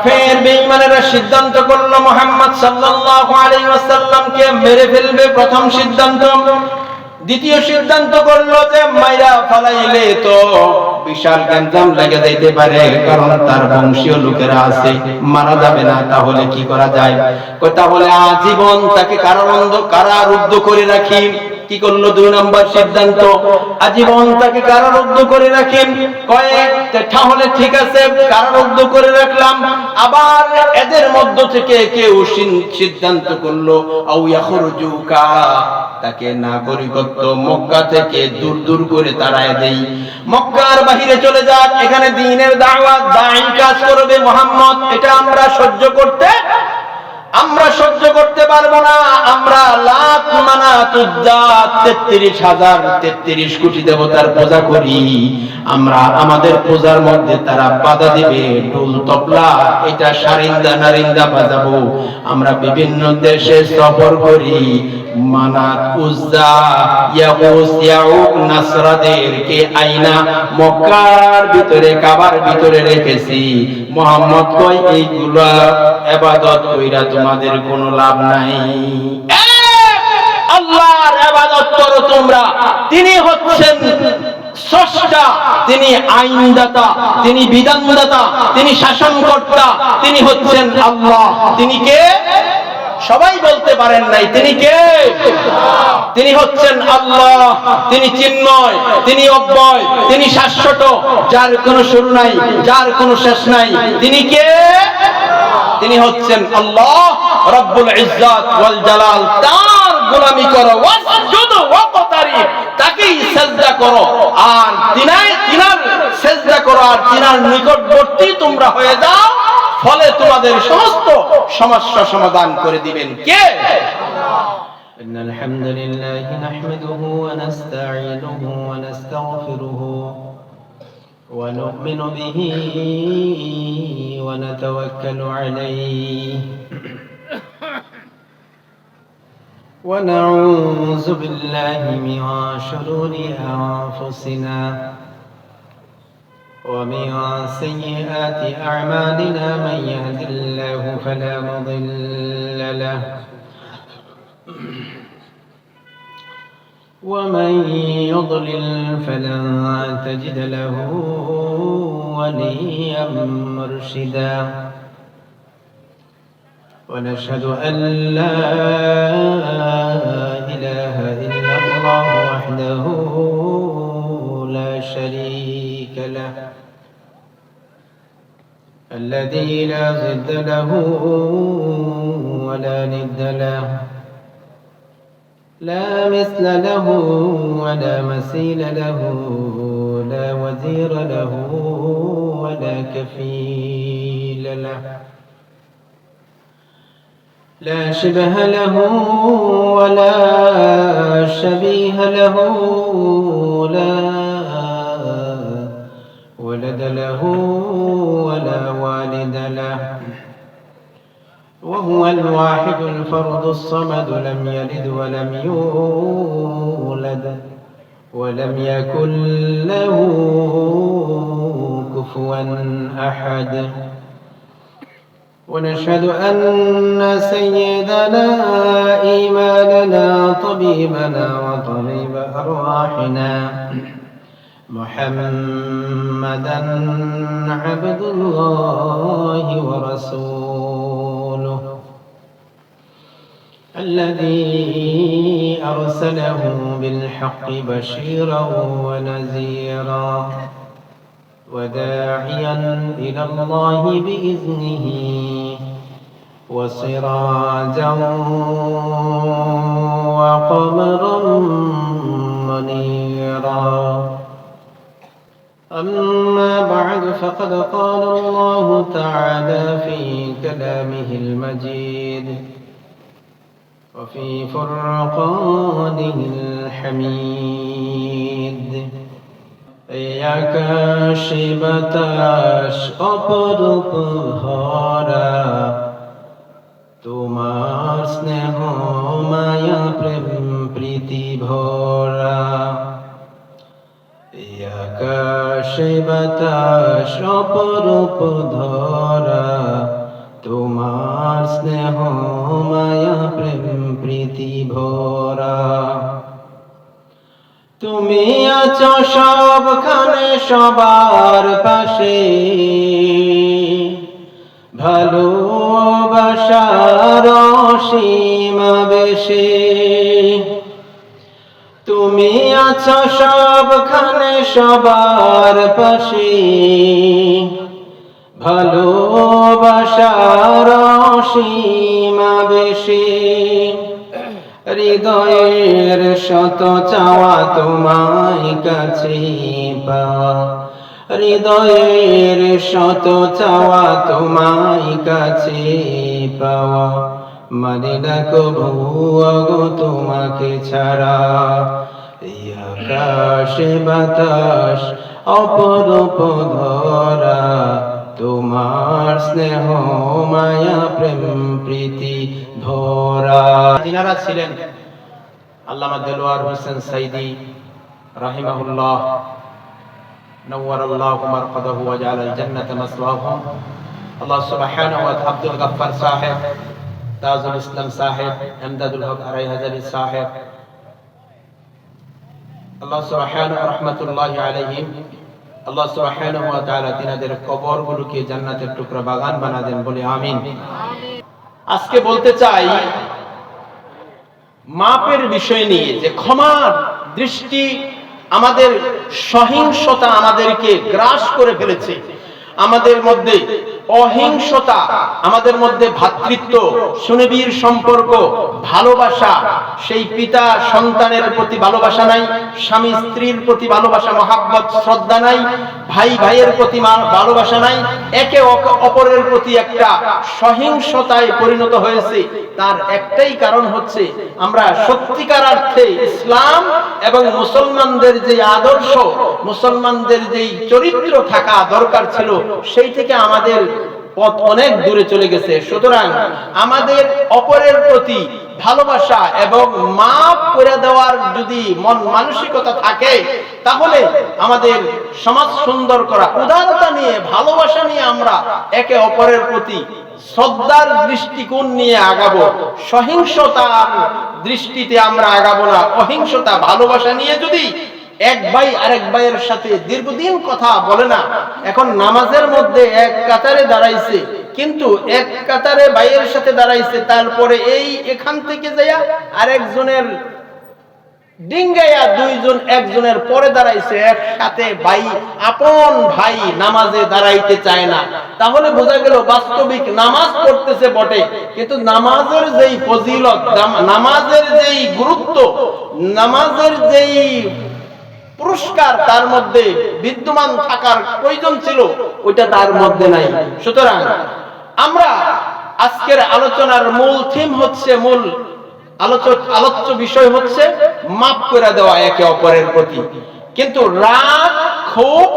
কাফের বেঈমানেরা সিদ্ধান্ত করলো মুহাম্মদ সাল্লাল্লাহু আলাইহি ওয়াসাল্লামকে মেরে ফেলবে, প্রথম সিদ্ধান্ত। দ্বিতীয় সিদ্ধান্ত করলো যে মাইরা ফালাইলে তো বিশাল গ্যাঞ্জাম লেগে যাইতে পারে, কারণ তার বংশীয় লোকেরা আছে, মারা যাবে না। তাহলে কি করা যায়? তাহলে আজীবন তাকে কারারুদ্ধ করে রাখি। কি করলো? 2 নম্বর সিদ্ধান্ত, আজীবন তাকে কারারুদ্ধ করে রাখেন। তাহলে ঠিক আছে, কারারুদ্ধ করে রাখলাম। আবার এদের মধ্য থেকে কেউ সিদ্ধান্ত করলো আও ইয়াখরুজুকা, তাকে নাগরিকত্ব মক্কা থেকে দূর দূর করে তাড়ায় দেই, মক্কার বাহিরে চলে যাক, এখানে দ্বীনের দাওয়াত দাঈ কাজ করবে মুহাম্মদ। এটা আমরা সহ্য করতে পারবো না। আমরা লাত মানাত উজ্জা 33 কোটি দেবতার পূজা করি। আমরা আমাদের পূজার মধ্যে তারা বাধা দিবে, ঢোল তবলা এটা সারিন্দা নারিন্দা বাজাবো। আমরা বিভিন্ন দেশে সফর করি, মানাত উজ্জা ইয়াগুস ইয়াউক নাসরাদেরকে আইনা মক্কার ভিতরে কাবার ভিতরে রেখেছি। মুহাম্মদ কয় এইগুলা ইবাদত কইরা তোমাদের কোনো লাভ নাই। আল্লাহর ইবাদত করো তোমরা। তিনি হচ্ছেন স্রষ্টা, তিনি আইনদাতা, তিনি বিধানদাতা, তিনি শাসনকর্তা, তিনি হচ্ছেন আল্লাহ। তিনি কে? সবাই বলতে পারেন নাই তিনি কে? তিনি হচ্ছেন আল্লাহ। তিনি চিন্ময়, তিনি অব্যয়, তিনি শাশ্বত, যার কোনো শুরু নাই, যার কোনো শেষ নাই। তিনি কে? তিনি হচ্ছেন আল্লাহ রব্বুল ইজ্জাত ওয়াল জালাল। তার গোলামি করো, ওয়াসজুদু ওয়াকতারিব, তাকেই সিজদা করো, আর তিনার সিজদা করো, আর তিনার নিকটবর্তী তোমরা হয়ে যাও। ফলে তোমাদের সমস্ত সমস্যা সমাধান করে দিবেন কে? ইন্নাল হামদুলিল্লাহি নাহমাদুহু ওয়া নাস্তাঈনুহু ওয়া নাস্তাগফিরুহু ওয়া নু'মিনু বিহি ওয়া নাতাওয়াক্কালু আলাইহি ওয়া নাউযু বিল্লাহি মিন শুরুরি আনফুসিনা ومن سيئات أعمالنا من يهد الله فلا مضل له ومن يضلل فلن تجد له وليا مرشدا ونشهد أن لا إله إلا الله وحده لا شريك له الذي لا ضد له ولا ند له لا مثل له ولا مثيل له لا وزير له ولا كفيل له لا شبه له ولا شبيه له لا ولد له ولا والد له وهو الواحد الفرد الصمد لم يلد ولم يولد ولم يكن له كفوا أحد ونشهد أن سيدنا إيماننا طبيبنا وطبيب أرواحنا محمدا عبد الله ورسوله الذي أرسله بالحق بشيرا ونذيرا وداعيا إلى الله بإذنه وسراجا وقمرا منيرا أما بعد فقد قال الله تعالى في كلامه المجيد وفي فرقانه الحميد يا كاشفة অপরূপ ভরা তোমার স্নেহ মায়া প্রেম প্রীতি ভরা আকাশে বাতাস অপরূপ ধরা স্নেহ মায়া প্রেম প্রীতি ভরা। তুমি আছো সবখানে সবার পাশে, ভালোবাসার অসীম বেশে। তুমি আছো সবখানে সবার পাশে, ভালোবাসার অসীম বেশে। হৃদয়ের শত চাওয়া তোমায় কাছে পাওয়া, হৃদয়ের শত চাওয়া তোমায় কাছে পাওয়া। মানে না কবু গো তোমাকে ছাড়া, এই আকাশে বাতাস অপরূপ ধরা। তোমার স্নেহ মায়া প্রেম প্রীতি ভরা। যিনারা ছিলেন আল্লামা দেলোয়ার হোসেন সাইদি রাহিমাহুল্লাহ, নওয়ারাল্লাহু মারকাদাহু ওয়া জাআলাল জান্নাতা মাসওয়াহুম। আল্লাহ সুবহানাহু ওয়া তাআলা আব্দুল গফফার সাহেব, তাজুল ইসলাম সাহেব, ইমদাদুল হক আরাই হাজারি সাহেব, আল্লাহ সুবহানাহু রাহমাতুল্লাহি আলাইহিম, আল্লাহ সুবহানাহু ওয়া তাআলা তিনাদের কবরগুলোকে জান্নাতের টুকরা বাগান বানা দেন, বলি আমিন। আজকে বলতে চাই মাপের বিষয় নিয়ে, যে ক্ষমার দৃষ্টি, আমাদের সহিংসতা আমাদেরকে গ্রাস করে ফেলেছে। আমাদের মধ্যে অহিংসতা, আমাদের মধ্যে ভ্রাতৃত্ব, সুনিবিড় সম্পর্ক, ভালোবাসা, সেই পিতা সন্তানের প্রতি ভালোবাসা নাই, স্বামী স্ত্রীর প্রতি ভালোবাসা মহাব্বত শ্রদ্ধা নাই, ভাই ভাইয়ের প্রতি ভালোবাসা নাই, একে অপরের প্রতি একটা সহিংসতায় পরিণত হয়েছে। তার একটাই কারণ হচ্ছে আমরা সত্যিকার অর্থে ইসলাম এবং মুসলমানদের যে আদর্শ, মুসলমানদের যে চরিত্র থাকা দরকার ছিল, সেই থেকে আমাদের পথ অনেক দূরে চলে গেছে। সুতরাং আমাদের অপরের প্রতি ভালোবাসা এবং মাফ করে দেওয়ার যদি মন মানসিকতা থাকে, তাহলে আমাদের সমাজ সুন্দর করা, উদারতা নিয়ে, ভালোবাসা নিয়ে আমরা একে অপরের প্রতি শ্রদ্ধার দৃষ্টিকোণ নিয়ে আগাবো। সহিংসতার দৃষ্টিতে আমরা আগাবো না। অহিংসতা, ভালোবাসা নিয়ে যদি এক ভাই আরেক ভাইয়ের সাথে দীর্ঘদিন কথা বলে না, এখন নামাজের মধ্যে এক কাতারে দাঁড়াইছে, কিন্তু এক কাতারে ভাইয়ের সাথে দাঁড়াইছে, তারপরে এই এখান থেকে যাইয়া আরেকজনের ডিঙ্গাইয়া দুইজন একজনের পরে দাঁড়াইছে, একসাথে ভাই, আপন ভাই নামাজে দাঁড়াইতে চায় না। তাহলে বোঝা গেল বাস্তবিক নামাজ পড়তেছে বটে, কিন্তু নামাজের যেই ফজিলত, নামাজের যেই গুরুত্ব, নামাজের যেই পুরস্কার তার মধ্যে বিদ্যমান থাকার প্রয়োজন ছিল, ওইটা তার মধ্যে নাই। সুতরাং আমরা আজকের আলোচনার মূল থিম হচ্ছে, মূল আলোচ্য বিষয় হচ্ছে মাফ করে দেওয়া একে অপরের প্রতি। কিন্তু রাগ ক্ষোভ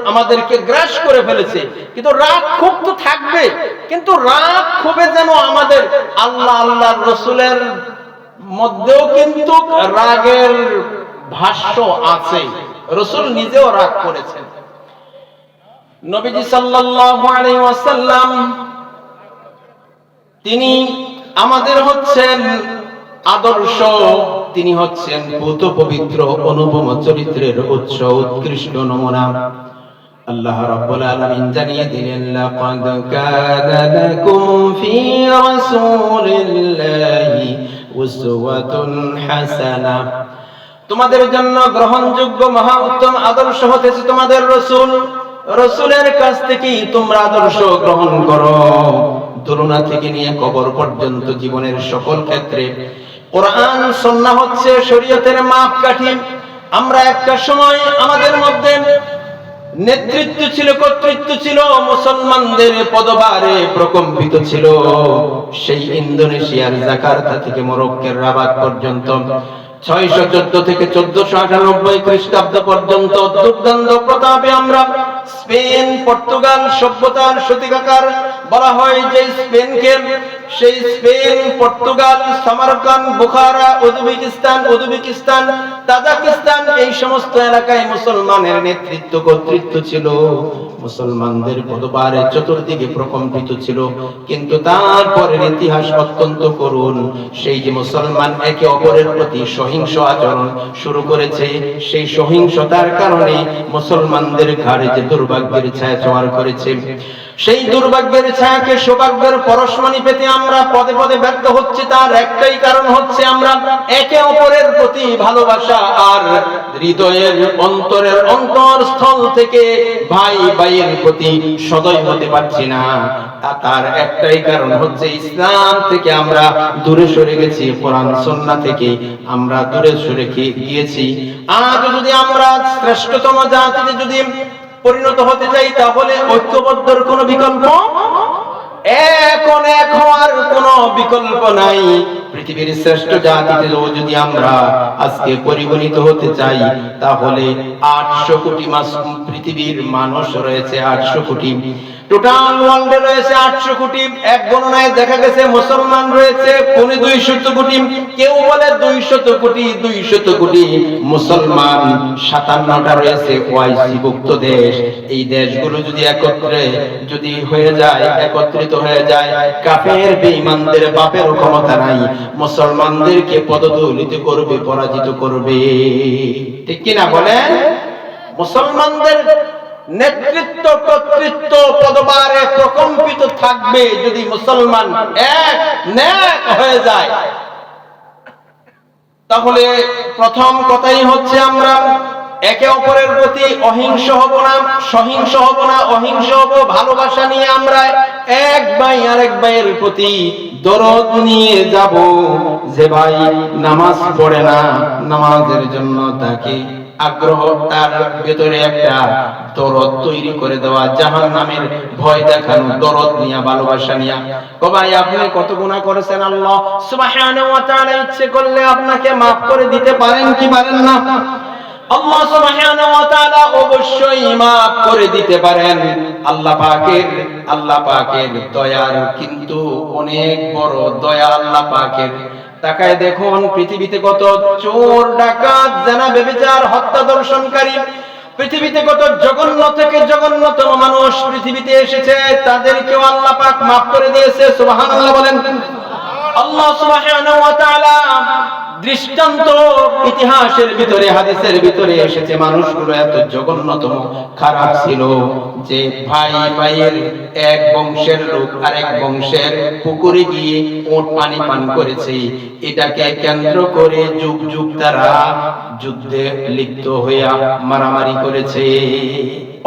আমাদেরকে গ্রাস করে ফেলেছে। কিন্তু রাগ ক্ষোভ তো থাকবে, কিন্তু রাগ ক্ষোভে যেন আমাদের আল্লাহর রাসূলের মধ্যেও কিন্তু রাগের ভাষ্য আছে। রাসূল নিজেও রাগ করেছেন। নবীজি সাল্লাল্লাহু আলাইহি ওয়াসাল্লাম তিনি আমাদের হচ্ছেন আদর্শ, তিনি হচ্ছেন পূত পবিত্র অনুপম চরিত্রের উৎস, উৎকৃষ্ট নমুনা। আল্লাহ রাব্বুল আলামিন জানিয়ে দিলেন, লাকাদ কানা লাকুম ফি রাসূলিল্লাহি উসওয়াতুন হাসানাহ, তোমাদের জন্য গ্রহণযোগ্য মহা উত্তম আদর্শ হতেছে তোমাদের রাসূল। রাসূলের কাছ থেকে তোমরা আদর্শ গ্রহণ করো, তুলনা থেকে নিয়ে কবর পর্যন্ত জীবনের সকল ক্ষেত্রে কোরআন সুন্নাহ হচ্ছে শরীয়তের মাপকাঠি। আমরা একটা সময় আমাদের মধ্যে নেতৃত্ব ছিল, কর্তৃত্ব ছিল, মুসলমানদের পদভারে প্রকম্পিত ছিল। সেই ইন্দোনেশিয়ার জাকার্তা থেকে মরক্কোর রাবাত পর্যন্ত 614 থেকে 1498 খ্রিস্টাব্দ পর্যন্ত দুর্দান্ত প্রতাপে আমরা স্পেন, পর্তুগাল সভ্যতার সূতিকাগার বলা হয় যে স্পেনকে, সেই Spain, Portugal, Samarkand, Bukhara, Uzbekistan, Tajikistan, এই সমস্ত এলাকায় মুসলমানের নেতৃত্ব কর্তৃত্ব ছিল। মুসলমানদের পদবারে চতুর্দিকে প্রকম্পিত ছিল। কিন্তু তারপরের ইতিহাস অত্যন্ত করুণ। সেই যে মুসলমান একে অপরের প্রতি সহিংস আচরণ শুরু করেছে, সেই সহিংসতার কারণে মুসলমানদের ঘাড়ে যে দুর্ভাগ্যের ছায়া চড় করেছে, সেই দুর্ভাগ্যের ছায়াকে সৌভাগ্যের পরশমণি পেতে আমরা পদে পদে ব্যর্থ হচ্ছি। তার একটাই কারণ হচ্ছে আমরা একে অপরের প্রতি ভালোবাসা আর হৃদয়ের অন্তরের অন্তরস্থল থেকে ভাই ভাইয়ের প্রতি সদয় হতে পারছি না। তার একটাই কারণ হচ্ছে ইসলাম থেকে আমরা দূরে সরে গেছি, কোরআন সুন্নাহ থেকে আমরা দূরে সরে গিয়েছি। আজ যদি আমরা শ্রেষ্ঠতম জাতিতে যদি পরিণত হতে চাই, তাহলে ঐক্যবদ্ধর কোনো বিকল্প, এখন এক হওয়ার কোনো বিকল্প নাই। পৃথিবীর শ্রেষ্ঠ জাতিতে যদি আমরা আজকে পরিগণিত হতে চাই, তাহলে 800 কোটি পৃথিবীর মানুষ রয়েছে, 800 কোটি টোটাল ওয়ার্ল্ডে রয়েছে 800 কোটি। এক গণনায় দেখা গেছে মুসলমান রয়েছে 200 কোটি, কেউ বলে 200 কোটি, 200 কোটি মুসলমান। 57টা রয়েছে ওআইসি ভুক্ত দেশ। এই দেশগুলো যদি যদি হয়ে যায়, একত্রিত হয়ে যায়, কাফের বেঈমানদের বাপেরও ক্ষমতা নাই, মুসলমানদেরকে পদদলিত করবে, পরাজিত করবে। ঠিক কিনা বলেন? মুসলমানদের নেতৃত্ব কর্তৃত্ব পদবারে প্রকম্পিত থাকবে যদি মুসলমান এক হয়ে যায়। তাহলে প্রথম কথাই হচ্ছে আমরা একে অপরের প্রতি অহিংস হব না, সহিংস হব না, অহিংস হব। ভালোবাসা নিয়ে আমরা এক ভাই আরেক ভাইয়ের প্রতি দরদ নিয়ে যাব। যে ভাই নামাজ পড়ে না, নামাজের জন্য তাকে আগ্রহ, তার ভেতরে একটা দরদ তৈরি করে দেওয়া, জাহান্নামের ভয় দেখানো, দরদ নিয়া, ভালোবাসা নিয়া। ও ভাই, আপনি কত গুনাহ করেছেন, আল্লাহ সুবহানাহু ওয়া তাআলা ইচ্ছে করলে আপনাকে maaf করে দিতে পারেন কি পারেন না? আল্লাহ সুবহানাহু ওয়া তাআলা অবশ্যই maaf করে দিতে পারেন। আল্লাহ পাকের দয়ার কিন্তু অনেক বড় দয়া আল্লাহ পাকের। তাকায় দেখুন পৃথিবীতে কত চোর, ডাকাত, জেনা, ব্যভিচার, হত্যা, দর্শনকারী, পৃথিবীতে কত জঘন্য থেকে জঘন্যতম মানুষ পৃথিবীতে এসেছে, তাদেরকেও আল্লাহ পাক maaf করে দিয়েছে। সুবহানাল্লাহ বলেন। আল্লাহ সুবহানাহু ওয়া তাআলা দৃষ্টান্ত ইতিহাসের ভিতরে, হাদিসের ভিতরে এসেছে, মানুষগুলো এত জঘন্যতম খারাপ ছিল যে ভাই ভাইয়ের, এক বংশের লোক আরেক বংশের পুকুরে গিয়ে ওট পানি পান করেছে। এটাকে কেন্দ্র করে যুগ যুগ তারা যুদ্ধে লিপ্ত হইয়া মারামারি করেছে।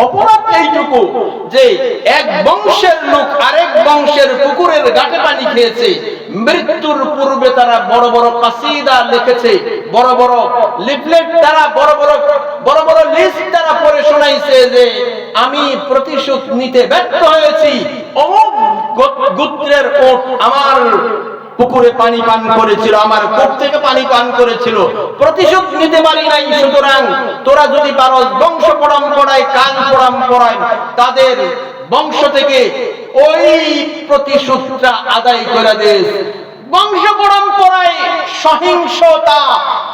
অপরাধ এইটুকু যে এক বংশের লোক আরেক বংশের পুকুরের ঘাটে পানি খেয়েছে। মৃত্যুর পূর্বে তারা বড় বড় কাসিদা লিখেছে, বড় বড় লিফলেট, তারা বড় বড় লিস্ট তারা পড়ে শোনাইছে যে আমি প্রতিশোধ নিতে ব্যর্থ হয়েছি, অমুক গোত্রের ওট আমার পুকুরে পানি পান করেছিল, আমার কূপ থেকে পানি পান করেছিল, প্রতিশোধ নিতে পারি নাই। সুতরাং তোরা যদি পারস বংশ পরম্পরায়, কাল পরম্পরায় তাদের বংশ থেকে ওই প্রতিশোধটা আদায় করে দেস। বংশ পরম্পরায় সহিংসতা,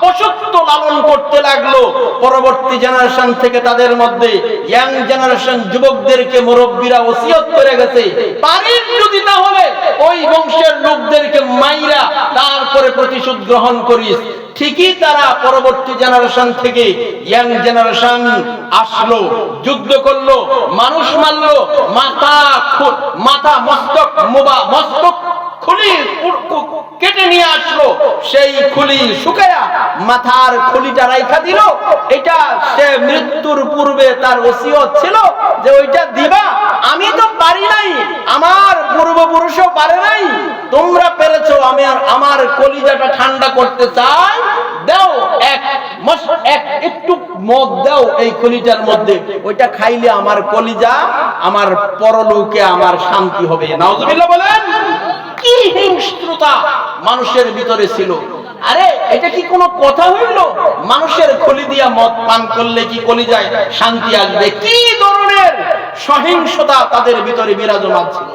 পশুত্ব লালন করতে লাগলো। পরবর্তী জেনারেশন থেকে তাদের মধ্যে ইয়াং জেনারেশন যুবকদেরকে মুরব্বীরা ওসিয়ত করে গেছে, পারিস যদি তাহলে ওই বংশের লোকদেরকে মাইরা তারপরে প্রতিশোধ গ্রহণ করিস। ঠিকই তারা পরবর্তী জেনারেশন থেকে ইয়াং জেনারেশন আসলো, যুদ্ধ করলো, মানুষ মারলো, মাথা মস্তক খুলি কেটে নিয়ে আসলো। সেই খুলি শুকায়া মাথার খুলিটা রাইখা দিল। এটা সে মৃত্যুর পূর্বে তার ওসিয়ত ছিল যে ওইটা দিবা। আমি তো পারি নাই, আমার পূর্বপুরুষও পারে নাই, তোমরা পেরেছো, আমি আমার কলিজাটা ঠান্ডা করতে চাই, দাও একটু মদ দাও এই কলিজার মধ্যে, ওইটা খাইলে আমার কলিজা, আমার পরলোকে আমার শান্তি হবে। নাউজুবিল্লাহ বলেন। কি হিংস্রতা মানুষের ভিতরে ছিল! আরে এটা কি কোনো কথা হইল? মানুষের খলি দিয়া মদ পান করলে কি কলিজায় শান্তি আসবে? কি ধরনের সহিংসতা তাদের ভিতরে বিরাজমান ছিল!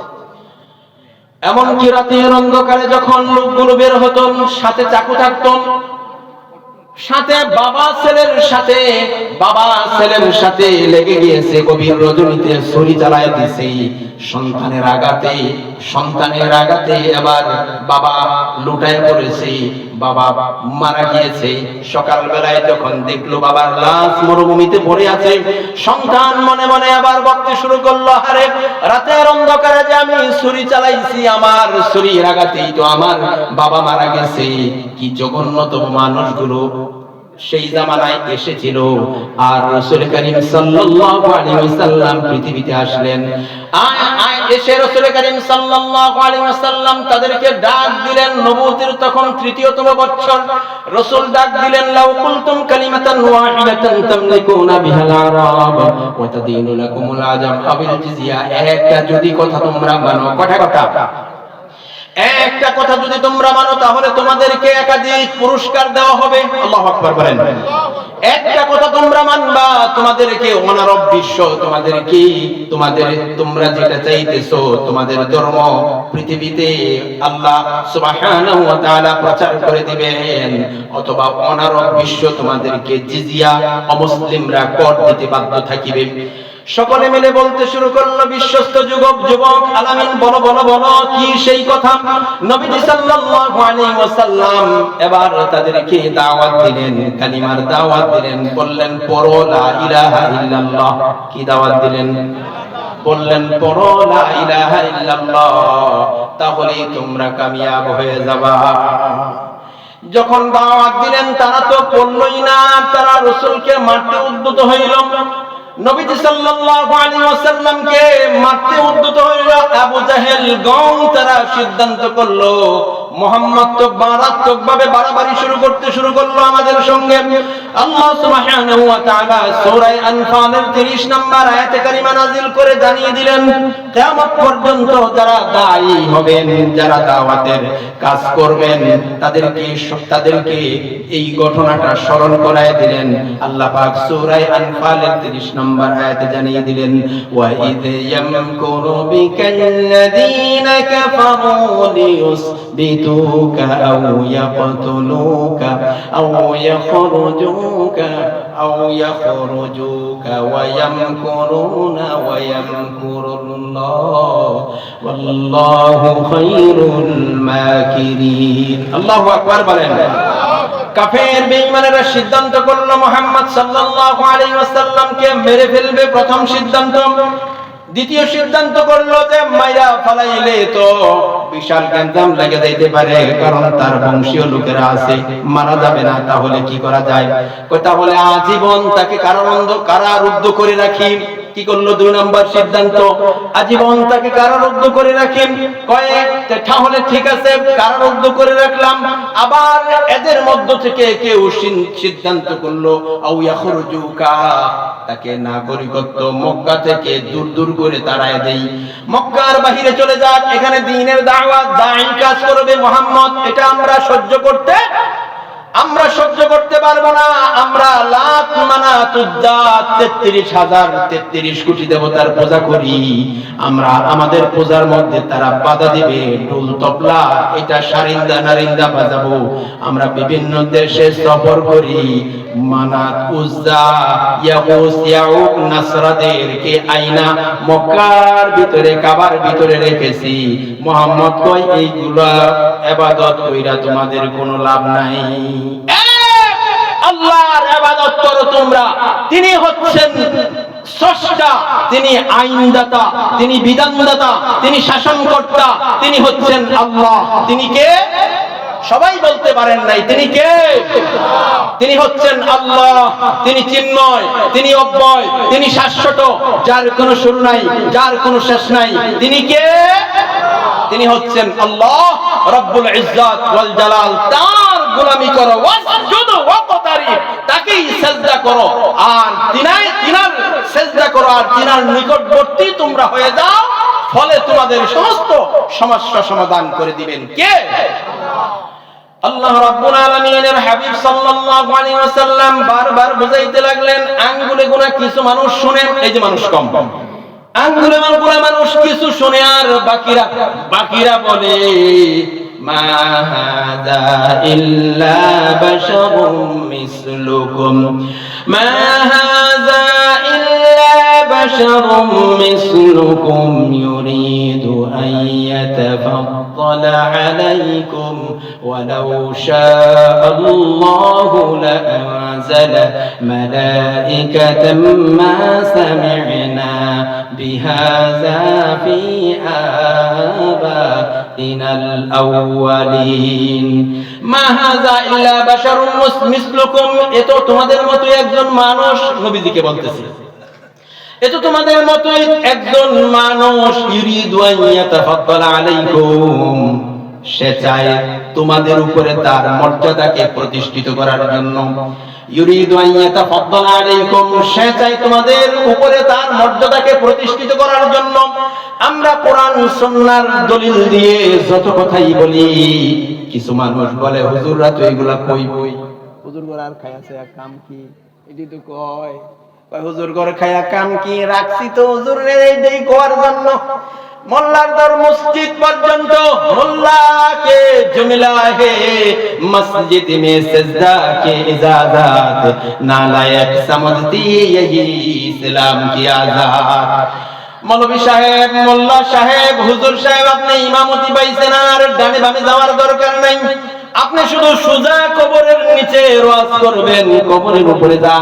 এমনকি রাতের অন্ধকারে যখন লোকগুলো বের হতো, সাথে চাকু থাকতো, সাথে বাবা ছেলের সাথে লেগে গিয়েছে, গভীর রজনীতে ছুরি চালায় দিছে সন্তানের আঘাতে এবার বাবা লুটায় পড়েছে, বাবা মারা গিয়েছে। সকাল বেলায় যখন দেখলো বাবার লাশ মরুভূমিতে পড়ে আছে, সন্তান মনে মনে আবার বলতে শুরু করলো, আরে রাতের অন্ধকারে যে আমি ছুরি চালাইছি, আমার ছুরির আঘাতেই তো আমার বাবা মারা গেছে। কি জঘন্যতম মানুষগুলো সেই জামানায় এসেছিল। আর রাসূল করিম সাল্লাল্লাহু আলাইহি ওয়াসাল্লাম পৃথিবীতে আসলেন। এসে রাসূল করিম সাল্লাল্লাহু আলাইহি ওয়াসাল্লাম তাদেরকে ডাক দিলেন। নবুয়তের তখন ৩য়তম বছর। রাসূল ডাক দিলেন, লাউ কুলতুম কালিমাতান ওয়াহিদাতান তামলিকুনা বিহাল আরাব ওয়া তাদিনু লাকুমুল আজাম আবিল জিজিয়া। একটা যদি কথা তোমরা মানো, একটা কথা যদি তোমরা মানো, তাহলে তোমাদেরকে একাধিক পুরস্কার দেওয়া হবে। আল্লাহু আকবার বলেন। একটা কথা তোমরা মানবা, তোমাদেরকে অনারব বিশ্ব, তোমরা যেটা চাইতেছো, তোমাদের ধর্ম পৃথিবীতে আল্লাহ সুবহানাহু ওয়া তাআলা প্রচার করে দিবেন, অথবা অনারব বিশ্ব তোমাদেরকে জিজিয়া, অমুসলিমরা কর দিতে বাধ্য থাকিবে। সকলে মিলে বলতে শুরু করলো, বিশ্বস্ত যুবক আলামিন, বলো কি সেই কথা? নবীজি সাল্লাল্লাহু আলাইহি ওয়াসাল্লাম এবার তাদেরকে দাওয়াত দিলেন, কালিমার দাওয়াত দিলেন। বললেন, পড়ো লা ইলাহা ইল্লাল্লাহ। কি দাওয়াত দিলেন? বললেন, পড়ো লা ইলাহা ইল্লাল্লাহ, তাহলেই তোমরা কামিয়াব হয়ে যাবা। যখন দাওয়াত দিলেন, তারা তো পড়লই না, তারা রাসূলকে মারতে উদ্যত হইল। নবীজি সাল্লাল্লাহু আলাইহি ওয়াসাল্লামকে মারতে উদ্যত হইল আবু জাহেল গং। তারা সিদ্ধান্ত করলো, মুহাম্মদ তো মারাত্মকভাবে বাড়াবাড়ি শুরু করলো আমাদের সঙ্গে। আল্লাহ সুবহানাহু ওয়া তাআলা সূরা আনফালের 30 নম্বর আয়াতে কারিমা নাযিল করে জানিয়ে দিলেন, কিয়ামত পর্যন্ত যারা দায়ী হবেন, যারা দাওয়াতের কাজ করবেন, তাদেরকে এই ঘটনাটা স্মরণ করায় দিলেন। আল্লাহ পাক সূরা আনফালের 30 নম্বর আয়াতে জানিয়ে দিলেন, ওয়া ইয ইয়ামকুরু বিকাল্লাযীনা কাফারু লিয়ুসবিতুকা আও ইয়াকতুলুকা আও ইয়াখরুজুকা ওয়া ইয়ামকুরুনা ওয়া ইয়ামকুরুল্লাহ ওয়াল্লাহু খায়রুল মাকিরিন। আল্লাহু আকবার বলেন। কাফের বেঈমানেরা সিদ্ধান্ত করলো মুহাম্মদ সাল্লাল্লাহু আলাইহি ওয়াসাল্লামকে মেরে ফেলবে, প্রথম সিদ্ধান্ত। দ্বিতীয় সিদ্ধান্ত করলো যে মাইরা ফালাইলে তো বিশাল গ্যাঞ্জাম লেগে যাইতে পারে, কারণ তার বংশীয় লোকেরা আছে, মারা যাবে না। তাহলে কি করা যায়? তাহলে আজীবন তাকে কারারুদ্ধ করে রাখি। কি করলো? 2 নম্বর সিদ্ধান্ত, আজীবন তাকে কারারুদ্ধ করে রাখেন। তাহলে ঠিক আছে, কারারুদ্ধ করে রাখলাম। আবার এদের মধ্য থেকে কেউ সিদ্ধান্ত করলো আও ইয়াখরুজুকা, তাকে নাগরিকত্ব মক্কা থেকে দূর করে তাড়ায় দেই, মক্কার বাহিরে চলে যাক, এখানে দ্বীনের দাওয়াত দাঈ কাজ করবে মুহাম্মদ। এটা আমরা সহ্য করতে পারবো না। আমরা লাত মানাত উজ্জা 33 কোটি দেবতার পূজা করি। আমরা আমাদের পূজার মধ্যে তারা বাধা দিবে, ঢোল তবলা এটা সারিন্দা নারিন্দা বাজাবো। আমরা বিভিন্ন দেশে সফর করি, মানাত উজ্জা ইয়াগুস ইয়াউক নাসরাদেরকে আইনা মক্কার ভিতরে কাবার ভিতরে রেখেছি। মুহাম্মদ কয় এইগুলা ইবাদত কইরা তোমাদের কোনো লাভ নাই। আল্লাহর ইবাদত করো তোমরা। তিনি হচ্ছেন স্রষ্টা, তিনি আইনদাতা, তিনি বিধানদাতা, তিনি শাসনকর্তা, তিনি হচ্ছেন আল্লাহ। তিনি কে? সবাই বলতে পারেন নাই। তিনি কে? তিনি হচ্ছেন আল্লাহ। তিনি চিন্ময়, তিনি অব্যয়, তিনি শাশ্বত, যার কোনো শুরু নাই, যার কোনো শেষ নাই। তিনি কে? তিনি হচ্ছেন আল্লাহ রব্বুল ইজ্জত ওয়াল জালাল। তার গোলামি করো, ওয়াসজুদু ওয়াকতারিব, তাকেই সিজদা করো, আর তিনার সিজদা করো, আর তিনার নিকটবর্তী তোমরা হয়ে যাও। ফলে তোমাদের সমস্ত সমস্যা সমাধান করে দিবেন কে? আল্লাহ রাব্বুল আলামিনের হাবিব সাল্লাল্লাহু আলাইহি ওয়াসাল্লাম বারবার বুঝাইতে লাগলেন। আঙ্গুলে গোনা কিছু মানুষ শুনেন, এই যে মানুষ কম, আঙ্গুলে গোনা মানুষ কিছু শুনে, আর বাকিরা বলে মা হাযা ইল্লা বাশারুম মিসলুকুম মা হাযা ইল্লা বাশারুম মিসলুকুম ইউরিদু আন ইয়াতাফাদ্দালা আলাইকুম ওয়ালাউ শাআল্লাহু লাআনজালা মালাইকাতাম মা সামি'না বিহাযা ফি আবাইনাল আউয়ালিন মা হাযা ইল্লা বাশারুম মিসলুকুম এ তো তোমাদের মতো একজন মানুষ নবীজিকে বলতেছে এ তো তোমাদের মতো একজন মানুষ ইউরিদু আন ইয়াতাফাদ্দালা আলাইকুম সে চায় তোমাদের উপরে তার মর্যাদাকে প্রতিষ্ঠিত করার জন্য ইউরিদু আন ইয়াতাফাদ্দালা আলাইকুম সে চায় তোমাদের উপরে তার মর্যাদাকে প্রতিষ্ঠিত করার জন্য আমরা কোরআন সুন্নাহর দলিল দিয়ে যত কথাই বলি কিছু মানুষ বলে হুজুররা তো এগুলা কই বই হুজুর ঘর আর খায় আছে কাম কি এটি তো কয় হুজুর ঘর খায়া কাম কি রাখছি তো হুজুর এইটাই কোয়ার জন্য মোল্লার দর মসজিদ পর্যন্ত মোল্লাকে জুমিলা হে মসজিদ মে সজদা কে ইজাজত নালায়ক সমঝতি यही ইসলাম কি আজাদ মৌলভী সাহেব মোল্লা সাহেব হুজুর সাহেব আপনি ইমামতি পাইছেন আর ডানে বামে যাওয়ার দরকার নাই আপনি শুধু সোজা কবরের নিচে ওয়াজ করবেন কবরের উপরে যা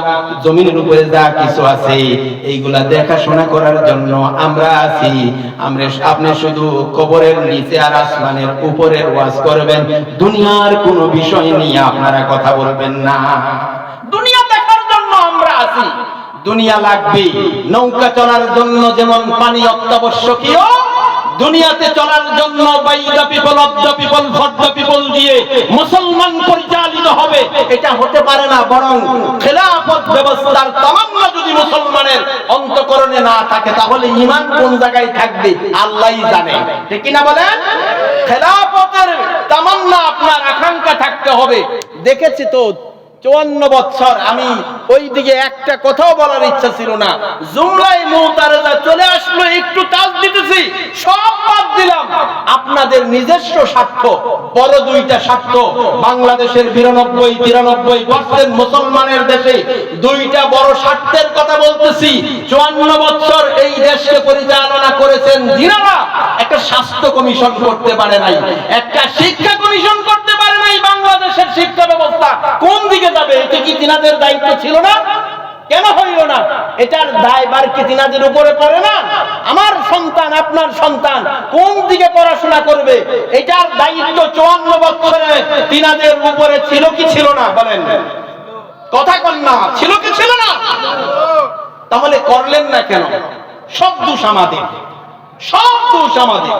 জমিনের উপরে যা কিছু আছে এইগুলা দেখাশোনা করার জন্য আমরা আছি আপনি শুধু কবরের নিচে আর আসমানের উপরে ওয়াজ করবেন দুনিয়ার কোনো বিষয় নিয়ে আপনারা কথা বলবেন না দুনিয়া দেখার জন্য আমরা আছি দুনিয়া লাগবে নৌকা চলার জন্য যেমন পানি অত্যাবশ্যকীয় দুনিয়াতে চলার জন্য by the people of the people for the people দিয়ে মুসলমান পরিচালিত হবে এটা হতে পারে না বরং খেলাফত ব্যবস্থার তামান্না যদি মুসলমানের অন্তঃকরণে না থাকে তাহলে ঈমান কোন জায়গায় থাকবে আল্লাহই জানে ঠিক কি না বলেন খেলাফতের তামান্না আপনার আকাঙ্ক্ষা থাকতে হবে দেখেছি তো 54 বছর আমি ওই দিকে একটা কথাও বলার ইচ্ছা ছিল না জুমলাই মুতারাজা চলে আসলো একটু টাচ দিতেছি সব বাদ দিলাম আপনাদের নিজস্ব স্বার্থ বড় দুইটা স্বার্থ বাংলাদেশের 92-93% মুসলমানের দেশে দুইটা বড় স্বার্থের কথা বলতেছি 54 বছর এই দেশকে পরিচালনা করেছেন যিনারা একটা স্বাস্থ্য কমিশন করতে পারে নাই একটা শিক্ষা কমিশন করতে পারে নাই বাংলাদেশের শিক্ষা ব্যবস্থা কোন দিকে যাবে এটা কি তিনাদের দায়িত্ব ছিল না কেন হইল না এটার দায়ভার কি তিনাদের উপরে পড়ে না আমার সন্তান আপনার সন্তান কোন দিকে পড়াশোনা করবে এটার দায়িত্ব 54 বছরে তিনাদের উপরে ছিল কি ছিল না বলেন কথা কন না ছিল কি ছিল না তাহলে করলেন না কেন সব দোষ আমাদের সব দোষ আমাদের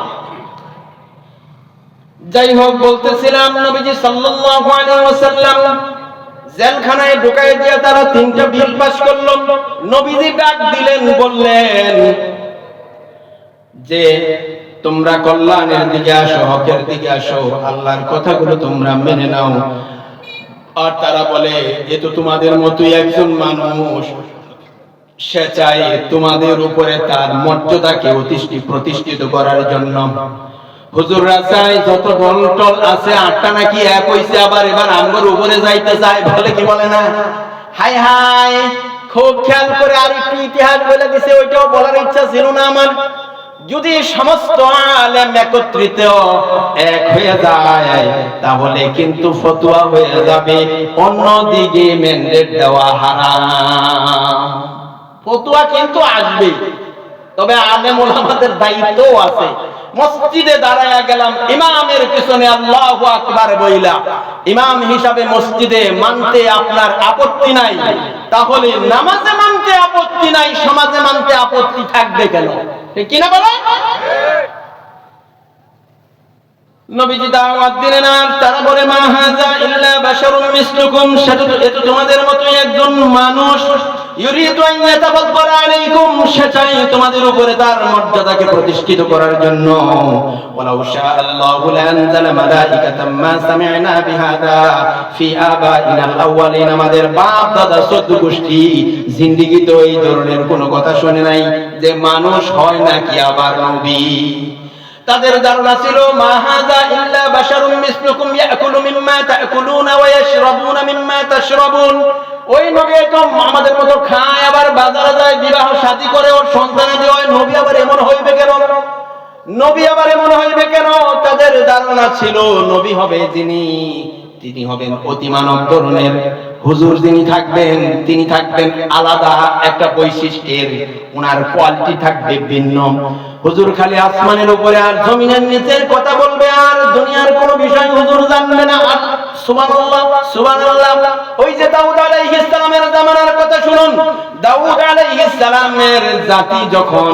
যাই হোক বলতেছিলাম নবীজি সাল্লাল্লাহু আলাইহি ওয়াসাল্লাম জেলখানায় ঢুকায় দিয়ে তারা 3টা বিল পাস করলো নবীজি ডাক দিলেন বললেন যে তোমরা কল্যাণের দিকে আসো হকের দিকে আসো আল্লাহর কথাগুলো তোমরা মেনে নাও আর তারা বলে এ তো তোমাদের মতোই একজন মানুষ সে চায় তোমাদের উপরে তার মর্যাদাকে প্রতিষ্ঠিত করার জন্য হুজুররা চাই যত দল টল আছে 8টা নাকি এক হইছে আবার এবার আমগর উপরে যাইতে চায় বলে কি বলে না হাই হাই খুব খেয়াল করে আর একটু ইতিহাস বলে দিছে ওইটাও বলার ইচ্ছা ছিল না আমার যদি সমস্ত আলেম একত্রিত এক হয়ে যায় তাহলে কিন্তু ফতোয়া হয়ে যাবে অন্যদিকে ম্যান্ডেট দেওয়া হারাম ফতোয়া কিন্তু আসবে তবে আলেম ওলামাদের দায়িত্বও আছে মসজিদে দাঁড়ায়া গেলাম ইমামের পিছনে আল্লাহু আকবার বইলা ইমাম হিসাবে মসজিদে মানতে আপনার আপত্তি নাই তাহলে নামাজে মানতে আপত্তি নাই সমাজে মানতে আপত্তি থাকবে কেন ঠিক কি না বলো নবীজি দাওয়াত দিলেন আর তারা বলে মা হাযা ইল্লা বাশারুম মিসলুকুম এত তোমাদের মতই একজন মানুষ ইউরিদু আন ইয়াতাফাদ্দালা আলাইকুম সে চায় তোমাদের উপরে তার মর্যাদাকে প্রতিষ্ঠিত করার জন্য ওয়ালাউ শাআল্লাহু লানজালা মালাইকাতাম মা সামি'না বিহাদা ফি আবাইনাল আউয়ালিন আমাদের বাপ দাদা চোদ্দ গোষ্ঠী জিন্দেগিতে এই ধরনের কোনো কথা শুনে নাই যে মানুষ হয় নাকি আবার নবী তাদের ধারণা ছিল মা হাযা ইল্লা বাশারুম মিসলুকুম ইয়াকুলু মিম্মা তাকুলুনা ওয়া ইয়াশরাবুনা মিম্মা তাশরাবুন। ওই নবী তো আমাদের মতো খায়, আবার বাজারে যায়, বিবাহ শাদী করে, ওর সন্তানাদি হয়। নবী আবার এমন হইবে কেন? নবী আবার এমন হইবে কেন? তাদের ধারণা ছিল নবী হবে তিনি হবেন অতি মানব ধরনের। হুজুর যিনি থাকবেন তিনি থাকবেন আলাদা একটা বৈশিষ্ট্যের, ওনার কোয়ালিটি থাকবে ভিন্ন। হুজুর খালি আসমানের উপরে আর জমিনের নিচের কথা বলবে, আর দুনিয়ার কোনো বিষয় হুজুর জানবে না। সুবহানাল্লাহ সুবহানাল্লাহ। ওই যে দাউদ আলাইহিস সালামের জামানার কথা শুনুন। দাউদ আলাইহিস সালামের জাতি যখন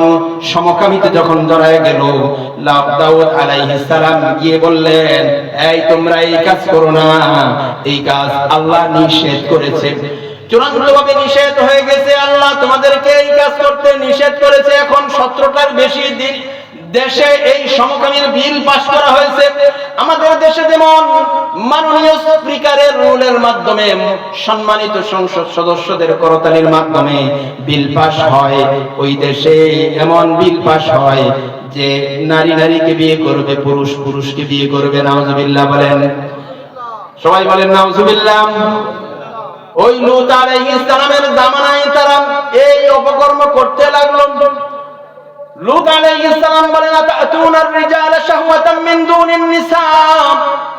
সমকামিতে যখন জড়ায় গেল, দাউদ আলাইহিস সালাম গিয়ে বললেন, এই তোমরা এই কাজ করো না, এই কাজ আল্লাহ নিষেধ করেছে, চূড়ান্তভাবে নিষেধ হয়ে গেছে। আল্লাহ তোমাদেরকে এই কাজ করতে নিষেধ করেছে। এখন 17টার বেশি দিন দেশে এই সমকামীর বিল পাস করা হয়েছে। আমাদের দেশে যেমন মাননীয় স্পিকারের রুলের মাধ্যমে, সম্মানিত সংসদ সদস্যদের করতালির মাধ্যমে বিল পাস হয়, ওই দেশে এমন বিল পাস হয় যে নারী নারীকে বিয়ে করবে, পুরুষ পুরুষকে বিয়ে করবে। নাউজুবিল্লাহ বলেন, সবাই বলেন নাউজুবিল্লাহ। ওই লূত আলাইহিস সালামের জামানায় তারা এই অপকর্ম করতে লাগলো। লূত আলাইহিস সালাম বলেন, আতাতুনার রিজালা শাহওয়াতাম মিন দুনিন নিসা।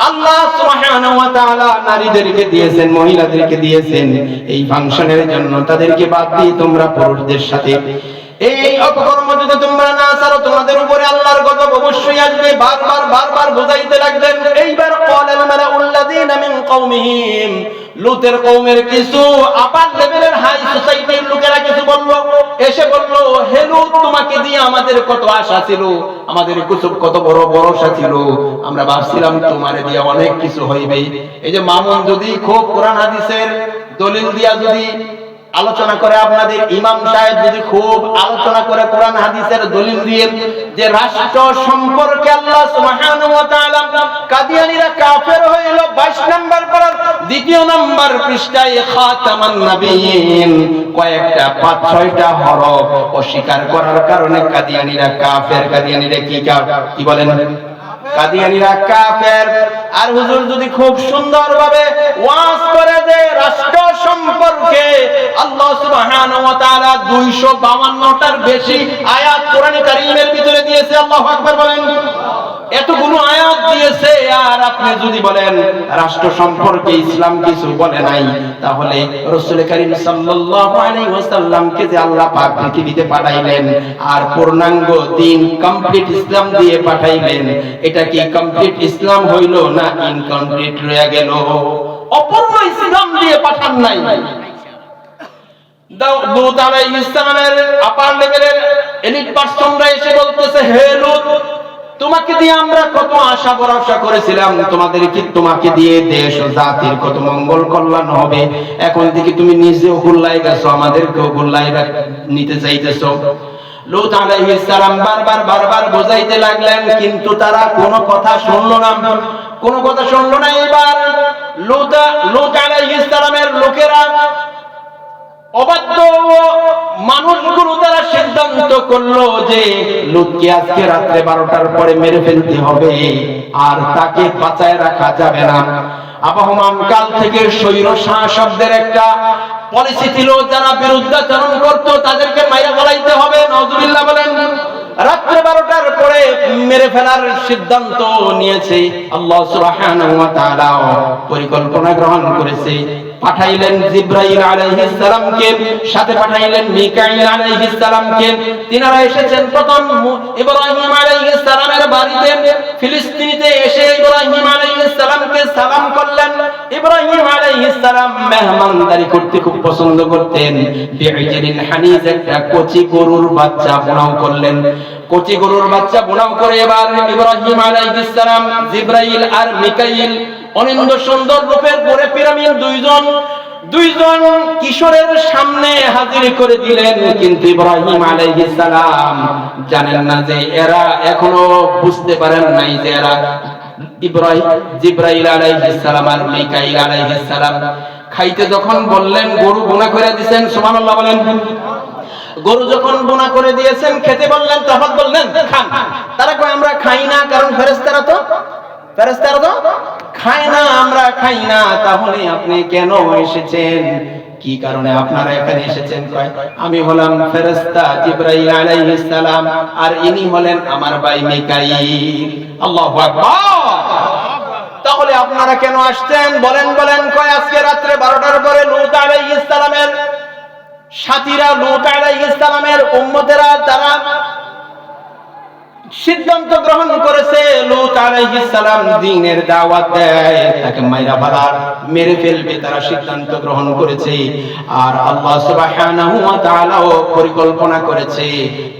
আল্লাহ সুবহানাহু ওয়া তাআলা নারীদেরকে দিয়েছেন, মহিলাদেরকে দিয়েছেন এই ফাংশনের জন্য, তাদেরকে বাদ দিয়ে তোমরা পুরুষদের সাথে এই অপকর্ম যদি তোমরা না ছাড়ো, তোমাদের উপরে আল্লাহর গজব অবশ্যই আসবে। বারবার বুঝাইতে লাগলেন। এইবার ক্বালাল মালাউল্লাযীনা মিন কওমিহিম, লূতের কওমের কিছু আপার লেভেলের হাই সোসাইটির লোকেরা কিছু বলল, এসে বলল, হে লূত, তোমাকে দিয়ে আমাদের কত আশা ছিল, আমাদের কত বড় ভরসা ছিল, আমরা ভাবছিলাম তোমারে দিয়ে অনেক কিছু হইবে। এই যে মামুন যদি খুব কোরআন হাদিসের দলিল দিয়া যদি আলোচনা করে, আপনাদের ইমাম সাহেব যদি খুব আলোচনা করে কোরআন হাদিসের দলিল দিয়ে যে রাষ্ট্র সম্পর্কে আল্লাহ সুবহানাহু ওয়া তাআলা কাদিয়ানীরা কাফের হইল 22 নাম্বার পারার 2 নাম্বার পৃষ্ঠায় খাতামান নবিয়্যিন কয়েকটা 5-6টা হরফ অস্বীকার করার কারণে কাদিয়ানীরা কাফের। কাদিয়ানীরা কি বলেন? কাদিয়ানীরা কাফের। আর হুজুর যদি খুব সুন্দরভাবে ওয়াজ করে যে রাষ্ট্র সম্পর্কে আল্লাহ সুবহানাহু ওয়া তাআলা 252টার বেশি আয়াত কোরআনে কারীমের ভিতরে দিয়েছে। আল্লাহু আকবার বলেন। এতগুলো আয়াত দিয়েছে, আর আপনি যদি বলেন রাষ্ট্র সম্পর্কে ইসলাম কিছু বলে নাই, তাহলে রাসূল করিম সাল্লাল্লাহু আলাইহি ওয়াসাল্লামকে যে আল্লাহ পাক পৃথিবীতে পাঠাইলেন আর পূর্ণাঙ্গ দিন কমপ্লিট ইসলাম দিয়ে পাঠাইলেন, এটা কি কমপ্লিট ইসলাম হইল না ইনকমপ্লিট রয়ে গেল? অপূর্ণ ইসলাম দিয়ে পাঠান নাই। লূত আলাইহিস সালামের আপার লেভেলের এলিট পারসনরা এসে বলতেছে, হে লূত, তোমাকে দিয়ে আমরা কত আশা ভরসা করেছিলাম, তোমাকে দিয়ে দেশ ও জাতির কত মঙ্গল কল্যাণ হবে, এখন থেকে তুমি নিজেও গুল্লাই গেছো, আমাদেরকেও গুল্লাই নিতে চাইতেছো। লূত আলাইহিস সালাম বারবার বোঝাইতে লাগলেন, কিন্তু তারা কোনো কথা শুনলো না। এবার লূত আলাইহিস সালামের লোকেরা, অবাধ্য মানুষগুলো তারা সিদ্ধান্ত করলো যে লূতকে আজকে রাত্রে 12টার পরে মেরে ফেলতে হবে, আর তাকে বাঁচায় রাখা যাবে না। আবহমান কাল থেকে স্বৈর শাসকদের একটা পলিসি ছিল, যারা বিরুদ্ধাচরণ করত তাদেরকে মাইরা ফেলাইতে হবে। নাউজুবিল্লাহ বলেন। রাত্রে 12টার পরে মেরে ফেলার সিদ্ধান্ত নিয়েছে। আল্লাহ সুবহানাহু ওয়া তাআলা পরিকল্পনা গ্রহণ করেছে। পাঠাইলেন জিবরাইল আলাইহিস সালামকে, সাথে পাঠাইলেন মিকাইল আলাইহিস সালামকে। তিনারা এসেছেন প্রথম ইব্রাহিম আলাইহিস সালামের বাড়িতে ফিলিস্তিনিতে এসে ইব্রাহিম আলাইহিস সালামকে সালাম করলেন। ইব্রাহিম আলাইহিস সালাম মেহমানদারি করতে খুব পছন্দ করতেন। বিইজরিন হানিজ, একটা কচি গরুর বাচ্চা বোনাও করলেন। কচি গরুর বাচ্চা বোনাও করে এবার ইব্রাহিম আলাইহিস সালাম, জিবরাইল আর মিকাইল অনিন্দ সুন্দর রূপের পরে পিরামিড দুইজন কিশোরের সামনে হাজির করে দিলেন। কিন্তু ইব্রাহিম আলাইহিস সালাম জানেন না যে এরা এখনো বুঝতে পারেন নাই যে এরা জিবরাইল আলাইহিস সালাম আর মিকাইল আলাইহিস সালাম। খাইতে যখন বললেন, গরু বোনা করে দিবেন, সুবহানাল্লাহ বলেন। গরু যখন বোনা করে দিয়েছেন, খেতে বললেন, তখন বললেন খান। তারা কয় আমরা খাই না, কারণ ফেরেশতারা তো খায় না, আমরা খাই না। তাহলে আপনি কেন এসেছেন? কি কারণে আপনারা এখানে এসেছেন? কয় আমি হলাম ফেরেশতা জিবরাইল আলাইহিস সালাম, আর ইনি হলেন আমার ভাই মিকাইল। আল্লাহু আকবার। তাহলে আপনারা কেন আসছেন? বলেন। কয় আজকে রাত্রে 12টার পরে লূত আলাইহিস সালামের সাথীরা, লূত আলাইহিস সালামের উম্মতেরা তারা সিদ্ধান্ত গ্রহণ করেছে লূত আলাইহিস সালাম দ্বীনের দাওয়াত দেয়, তাকে মাইরা ফেলার, মেরে ফেলবে, তারা সিদ্ধান্ত গ্রহণ করেছে। আর আল্লাহ সুবহানাহু ওয়া তাআলাও পরিকল্পনা করেছে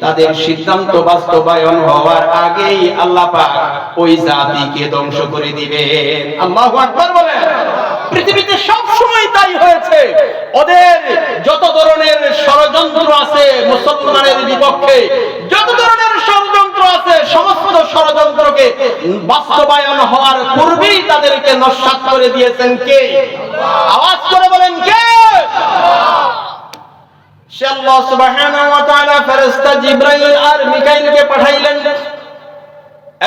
তাদের সিদ্ধান্ত বাস্তবায়ন হওয়ার আগেই আল্লাহ পাক ওই জাতিকে ধ্বংস করে দিবেন। আল্লাহু আকবার বলেন। পৃথিবীতে সব সময় তাই হয়েছে। ওদের যত ধরনের ষড়যন্ত্র আছে মুসলমানের বিপক্ষে, যত ধরনের ষড়যন্ত্র আছে, সমস্ত ষড়যন্ত্রকে বাস্তবায়ন হওয়ার পূর্বেই তাদেরকে নস্যাৎ করে দিয়েছেন কে? আওয়াজ করে বলেন কে? সে আল্লাহ সুবহানাহু ওয়া তাআলা ফেরেশতা জিবরাইল আর মিকাইলকে পাঠাইলেন,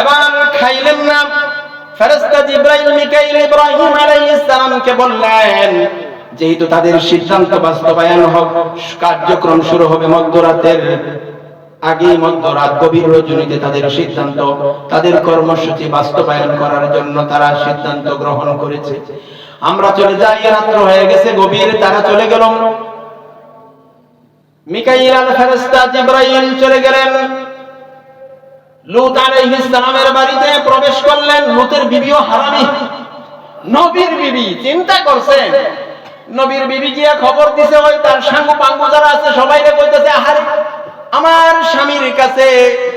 এবার খাইলেন না। ফেরেশতা জিবরাইল মিকাইল ইব্রাহিম আলাইহিস সালামকে বললেন, যেহেতু তাদের সিদ্ধান্ত বাস্তবায়ন হবে, কার্যক্রম শুরু হবে মধ্যরাতের আগে, মধ্যরাত গভীর রজনীতে তাদের সিদ্ধান্ত, তাদের কর্মসূচি বাস্তবায়ন করার জন্য তারা সিদ্ধান্ত গ্রহণ করেছে। আমরা চলে যাই, রাত্র হয়ে গেছে গভীর, তারা চলে গেল। মিকাইল আর ফেরেশতা জিবরাইল চলে গেলেন, লূত আলাইহিস সালামের বাড়িতে প্রবেশ করলেন। লূতের বিবিও হারামি, নবীর বিবি। চিন্তা করছেন, নবীর বিবি গিয়ে খবর দিছে, ওই তার সাঙ্গু পাঙ্গু যারা আছে সবাইকে কইতেছে, আহারে আমার স্বামীর কাছে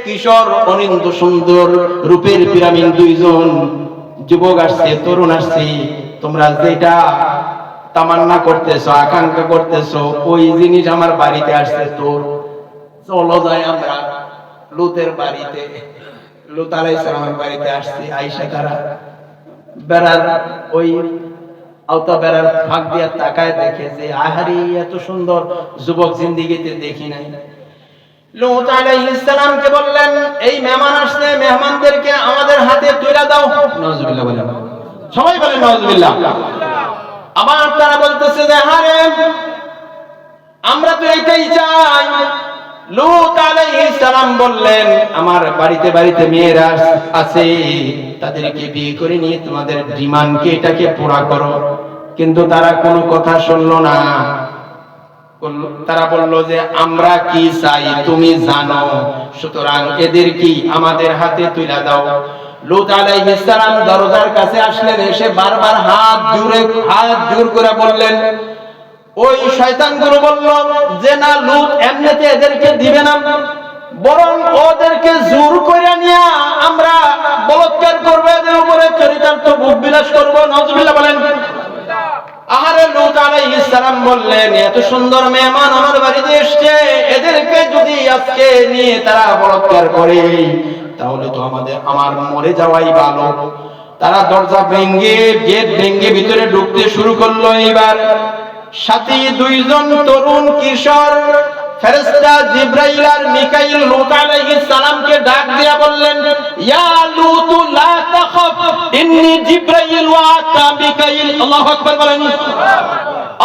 কিশোর অনিন্দ সুন্দর রূপের পিরামিড দুইজন যুবক আসছে, তরুণ আসছে, তোমরা যেটা তামান্না করতেছো, আকাঙ্ক্ষা করতেছো, ওই জিনিস আমার বাড়িতে আসছে, তোর চলো যাই আমরা লূতের বাড়িতে। লূত আলাইহিস সালামের বাড়িতে আসছে। আয়েশা তারা বেড়ার ওই আওতা বেড়ার ফাঁক দিয়ে তাকায়, দেখে যে আহারে এত সুন্দর যুবক জিন্দেগিতে দেখি নাই। লূত আলাইহিস সালামকে বললেন, এই মেহমান আসছে, মেহমানদেরকে আমাদের হাতে তুলে দাও। নাউজুবিল্লাহ বলেন, সবাই বলেন নাউজুবিল্লাহ। আবার তারা বলতেছে যে আরে আমরা তো এইটাই চাই। লূত আলাইহিস সালাম বললেন, আমার বাড়িতে বাড়িতে মেয়েরা আছে, তাদেরকে বিয়ে করে নিয়ে তোমাদের ডিমান্ডকে এটাকে পুরা করো। কিন্তু তারা কোনো কথা শুনলো না। তারা বলল যে আমরা কি চাই তুমি জানো, সুতরাং এদের কি আমাদের হাতে তুলে দাও। লূত আলাইহিস সালাম দরজার কাছে আসলেন, এসে বারবার হাত জোর করে বললেন। ওই শয়তানগুলো বলল যে না, লূত এমনিতে এদেরকে দিবে না, বরং ওদেরকে জোর করে নিয়ে আমরা বলাৎকার করব, এদের উপরে চরিতার্থ ভোগ বিলাস করব। নাউজুবিল্লাহ বলেন। আহারে লূত আলাইহিস সালাম বললেন, এত সুন্দর মেহমান আমার বাড়িতে এসেছে, এদেরকে যদি আজকে নিয়ে তারা বলাৎকার করে তাহলে তো আমার মরে যাওয়াই ভালো। তারা দরজা ভেঙে, গেট ভেঙে ভিতরে ঢুকতে শুরু করলো। এবার সাথে দুইজন তরুণ কিশোর ফেরেশতা জিবরাইল আর মিকাইল লূত আলাইহিস সালামকে ডাক দিয়া বললেন, ইয়া লূত লা তাখাফ ইন্নী জিবরাইল ওয়া আতা মিকাইল। আল্লাহু আকবার বলেন,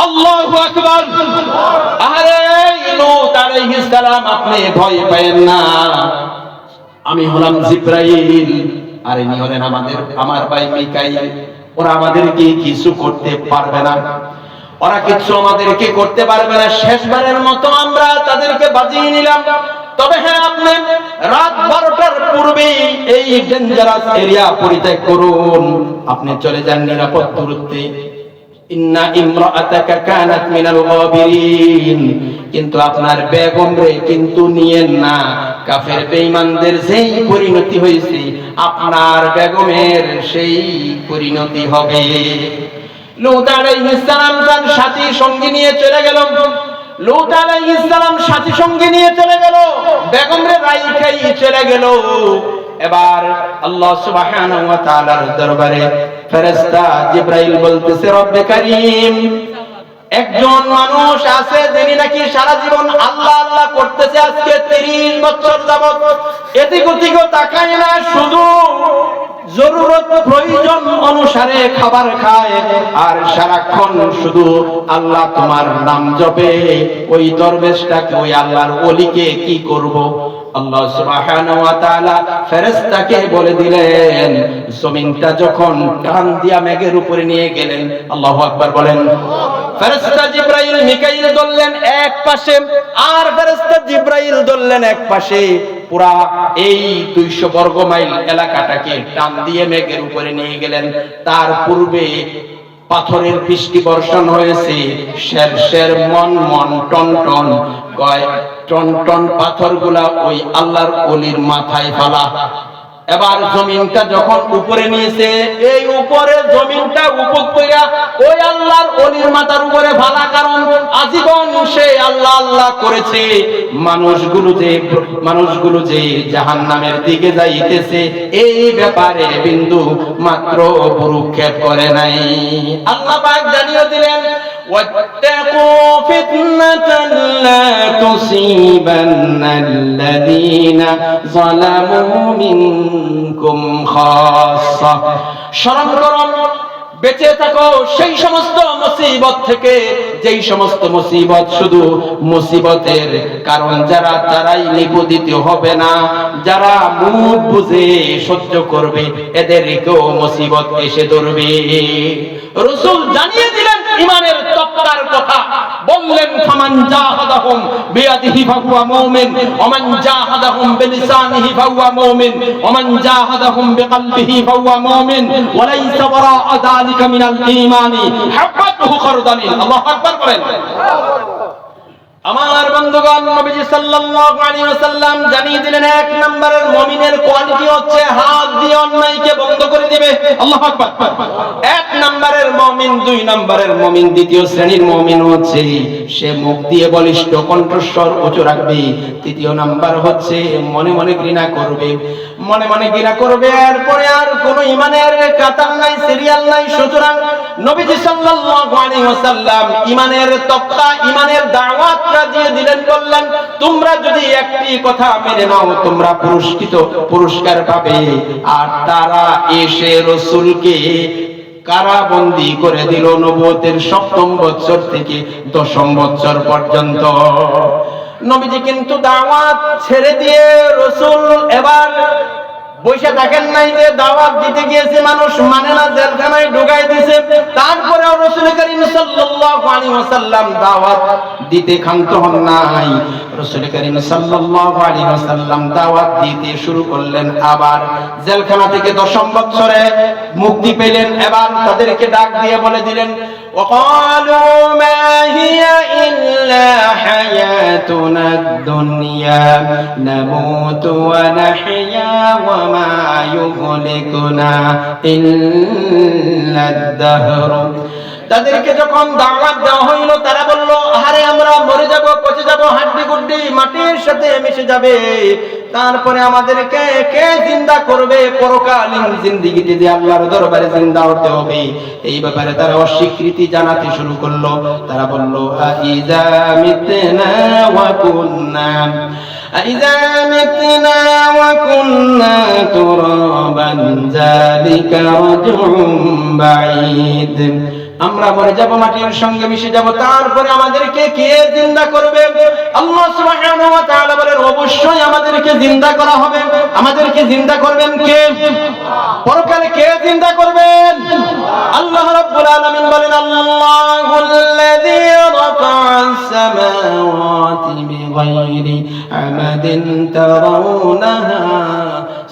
আল্লাহু আকবার। আরে লূত আলাইহিস সালাম, আপনি ভয় পাবেন না, আমি হলাম জিবরাইল, আর ইনি হলেন আমার ভাই মিকাইল। ওরা আমাদেরকে কিছু করতে পারবে না, ওরা কিছু আমাদেরকে করতে পারবে না। শেষবারের মতো আমরা তাদেরকে বাজিয়ে নিলাম। তবে হ্যাঁ, আপনি রাত 12টার পূর্বে এই ডেঞ্জারাস এরিয়া পরিত্যাগ করুন, আপনি চলে যান নিরাপদ দূরত্বে। ইন্না ইমরাআতাকা কানাত মিনাল গাবিরিন, কিন্তু আপনার বেগম রে কিন্তু নিয়েন না। কাফের বেঈমানদের যেই পরিণতি হয়েছে, আপনার বেগমের সেই পরিণতি হবে। লূত আলাইহিস সালাম তার সাথী সঙ্গী নিয়ে চলে গেল। লূত আলাইহিস সালাম সাথী সঙ্গী নিয়ে চলে গেল, বেগমরে রাইখাই চলে গেল। এবার আল্লাহ সুবহানাহু ওয়া তাআলার দরবারে ফেরেশতা জিবরাইল বলতেছে, রব্বে কারীম, একজন মানুষ আছে যিনি নাকি সারা জীবন আল্লাহ আল্লাহ করতেছে, আজকে 30 বছর যাবত এদিক ওদিকও তাকায় না, শুধু জরুরত প্রয়োজন অনুসারে খাবার খায় আর সারাক্ষণ শুধু আল্লাহ তোমার নাম জপে। ওই দরবেশটাকে, ওই আল্লাহর ওলিকে কি করব? আল্লাহ সুবহানাহু ওয়া তাআলা ফেরেশতাকে বলে দিলেন, জমিনটা যখন টান দিয়া মেঘের উপরে নিয়ে গেলেন, আল্লাহু আকবার বলেন। ফেরেশতা জিবরাইল মিকাইল ধরলেন এক পাশে, আর ফেরেশতা জিবরাইল ধরলেন এক পাশে। পুরা এই 200 বর্গ মাইল এলাকাটাকে টান দিয়ে মেঘের উপরে নিয়ে গেলেন। তার পূর্বে পাথরের বৃষ্টি বর্ষণ হয়েছে, শের শের মন মন টন টন কয় টন টন পাথরগুলা ওই আল্লাহর ওলির মাথায় ফেলা। এবার জমিনটা যখন উপরে নিয়েছে, এই উপরে জমিনটা উপর কইরা ওই আল্লাহর ওলির মাথার উপরে ফালা, কারণ আজীবন সে আল্লাহ আল্লাহ করেছে। মানুষগুলো যে জাহান্নামের দিকে যাইতেছে, এই ব্যাপারে বিন্দু মাত্র ভ্রুক্ষেপ করে নাই। আল্লাহ পাক জানিয়ে দিলেন, واتقوا فتنة لا تصيبن الذين ظلموا منكم خاصة। শরম করো, বেঁচে থাকো সেই সমস্ত মুসিবত থেকে, যেই সমস্ত মুসিবত শুধু মুসিবতের কারণ যারা, তারাই নিপতিত হবে না। যারা মুখ বুঝে সহ্য করবে, এদেরকেও মুসিবত এসে ধরবে। রাসূল জানিয়ে দিলেন ঈমানের তকওয়ার কথা, বললেন ফামান জাহাদাহুম বিয়াদিহি ফাহুয়া মুমিন ওয়া মান জাহাদাহুম বিলিসানিহি ফাহুয়া মুমিন ওয়া মান জাহাদাহুম বিকলবিহি ফাহুয়া মুমিন ওয়া লাইসা ওয়ারা'a যালিকা মিনাল ঈমানি হাব্বাতুহু খারদালিন। আল্লাহু আকবার বলেন। আমার বন্ধুগণ, নবীজি সাল্লাল্লাহু আলাইহি ওয়াসাল্লাম জানিয়ে দিলেন, এক নম্বরের মুমিনের কোয়ালিটি হচ্ছে হাত দিয়ে অন্যায়কে বন্ধ করে দিবে। আল্লাহু আকবার। এক নম্বরের মুমিন, দুই নম্বরের মুমিন, দ্বিতীয় শ্রেণীর মুমিন হচ্ছে সে মুখ দিয়ে বলিষ্ঠ কণ্ঠস্বর উঁচু রাখবে। তৃতীয় নাম্বার হচ্ছে মনে মনে ঘৃণা করবে, মনে মনে ঘৃণা করবে। এরপরে আর কোন ঈমানের কাতার নাই, সিরিয়াল নাই। সুতরাং নবীজি সাল্লাল্লাহু আলাইহি ওয়াসাল্লাম ঈমানের তকওয়া, ঈমানের দাওয়াত দিয়ে দিলেন, বললেন তোমরা যদি একটি কথা মেনে নাও, তোমরা পুরস্কার পাবে। আর তারা এসে রাসূলকে কারাবন্দী করে দিল নবুয়তের 7ম বছর থেকে 10ম বছর পর্যন্ত। নবীজি কিন্তু দাওয়াত ছেড়ে দিয়ে রাসূল এবার বসে থাকেন নাই, যে দাওয়াত দিতে গিয়েছে মানুষ মানে না, জেলখানায় ঢুকাই দিয়েছে। তারপরে রাসূল করিম সাল্লাল্লাহু আলাইহি ওয়াসাল্লাম দাওয়াত দিতে ক্ষান্ত হন নাই। রাসূল করিম সাল্লাল্লাহু আলাইহি ওয়াসাল্লাম দাওয়াত দিতে শুরু করলেন। আবার জেলখানা থেকে 10ম বছরে মুক্তি পেলেন। এবার তাদেরকে ডাক দিয়ে বলে দিলেন, وقالوا ما هي إلا حياتنا الدنيا نموت ونحيا وما يهلكنا إلا الدهر। তাদেরকে যখন দাওয়াত দেওয়া হইল, তারা বলল, আরে আমরা মরে যাব, পচে যাব, হাড্ডি গুড্ডি মাটির সাথে মিশে যাবে, তারপরে আমাদেরকে কে জিন্দা করবে? পরকালীন জিন্দেগিতে যে আল্লাহর দরবারে জিন্দা হতে হবে, এই ব্যাপারে তারা অস্বীকৃতি জানাতে শুরু করলো। তারা বলল, আইযা মিতনা ওয়া কুন্না আইযা মিতনা ওয়া কুন্না তুরাবান যালিকা রাজউম বাঈদ। আমরা মরে যাব, মাটির সঙ্গে মিশে যাব, তারপরে আমাদেরকে কে জিন্দা করবে? আল্লাহ সুবহানাহু ওয়া তাআলা বলেন, অবশ্যই আমাদেরকে জিন্দা করা হবে। আমাদেরকে জিন্দা করবেন কে? পরকালে কে জিন্দা করবেন? আল্লাহ রাব্বুল আলামিন বলেন, আল্লাহুল্লাযী রাফা'আস সামাওয়াতি বিগাইরি আমাদিন তারাউনাহা